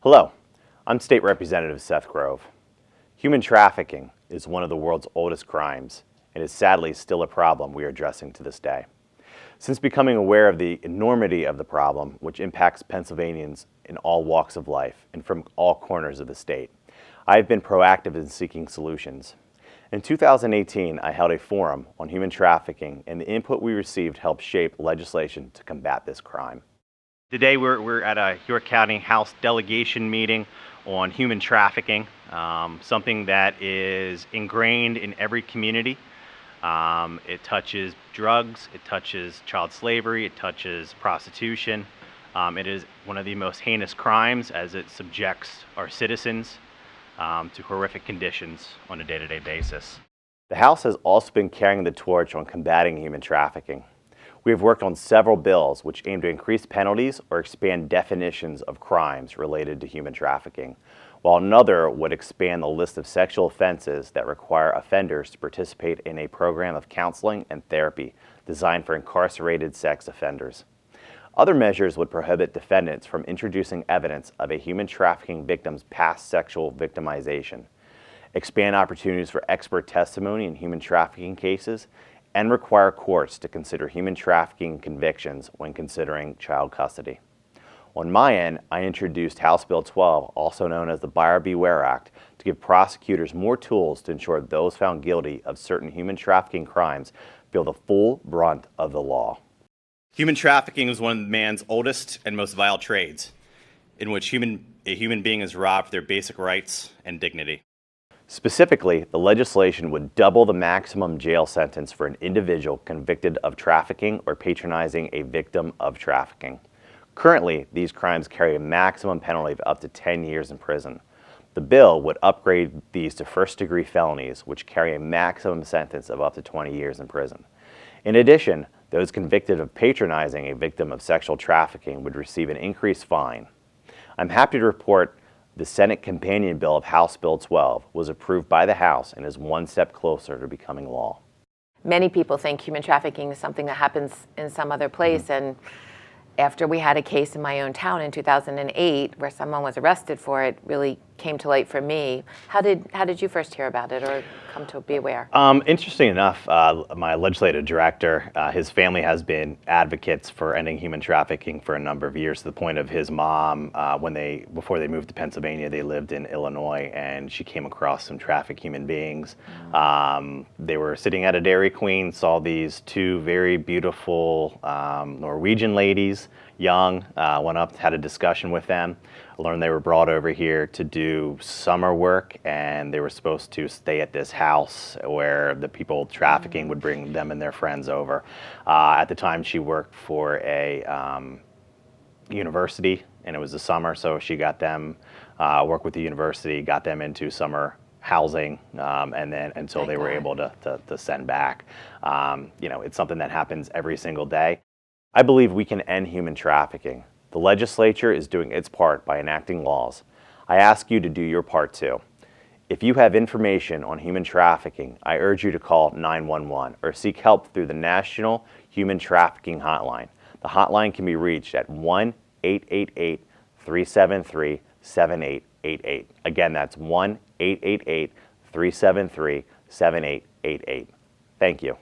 Hello, I'm State Representative Seth Grove. Human trafficking is one of the world's oldest crimes and is sadly still a problem we are addressing to this day. Since becoming aware of the enormity of the problem, which impacts Pennsylvanians in all walks of life and from all corners of the state, I have been proactive in seeking solutions. In 2018, I held a forum on human trafficking, and the input we received helped shape legislation to combat this crime. Today we're at a York County House delegation meeting on human trafficking, something that is ingrained in every community. It touches drugs, it touches child slavery, it touches prostitution. It is one of the most heinous crimes as it subjects our citizens to horrific conditions on a day-to-day basis. The House has also been carrying the torch on combating human trafficking. We have worked on several bills which aim to increase penalties or expand definitions of crimes related to human trafficking, while another would expand the list of sexual offenses that require offenders to participate in a program of counseling and therapy designed for incarcerated sex offenders. Other measures would prohibit defendants from introducing evidence of a human trafficking victim's past sexual victimization, expand opportunities for expert testimony in human trafficking cases, and require courts to consider human trafficking convictions when considering child custody. On my end, I introduced House Bill 12, also known as the Buyer Beware Act, to give prosecutors more tools to ensure those found guilty of certain human trafficking crimes feel the full brunt of the law. Human trafficking is one of man's oldest and most vile trades, in which a human being is robbed of their basic rights and dignity. Specifically, the legislation would double the maximum jail sentence for an individual convicted of trafficking or patronizing a victim of trafficking. Currently, these crimes carry a maximum penalty of up to 10 years in prison. The bill would upgrade these to first-degree felonies, which carry a maximum sentence of up to 20 years in prison. In addition, those convicted of patronizing a victim of sexual trafficking would receive an increased fine. I'm happy to report the Senate companion bill of House Bill 12 was approved by the House and is one step closer to becoming law. Many people think human trafficking is something that happens in some other place, and after we had a case in my own town in 2008 where someone was arrested for it, really came to light for me. How did you first hear about it or come to be aware? Interesting enough, my legislative director, his family has been advocates for ending human trafficking for a number of years, to the point of his mom, before they moved to Pennsylvania, they lived in Illinois, and she came across some trafficked human beings. They were sitting at a Dairy Queen, saw these two very beautiful Norwegian ladies, young, went up, had a discussion with them, learned they were brought over here to do summer work, and they were supposed to stay at this house where the people trafficking would bring them and their friends over. At the time, she worked for a university, and it was the summer, so she got them, worked with the university, got them into summer housing, and then until they were able to send back. It's something that happens every single day. I believe we can end human trafficking. The legislature is doing its part by enacting laws. I ask you to do your part too. If you have information on human trafficking, I urge you to call 911 or seek help through the National Human Trafficking Hotline. The hotline can be reached at 1-888-373-7888. Again, that's 1-888-373-7888. Thank you.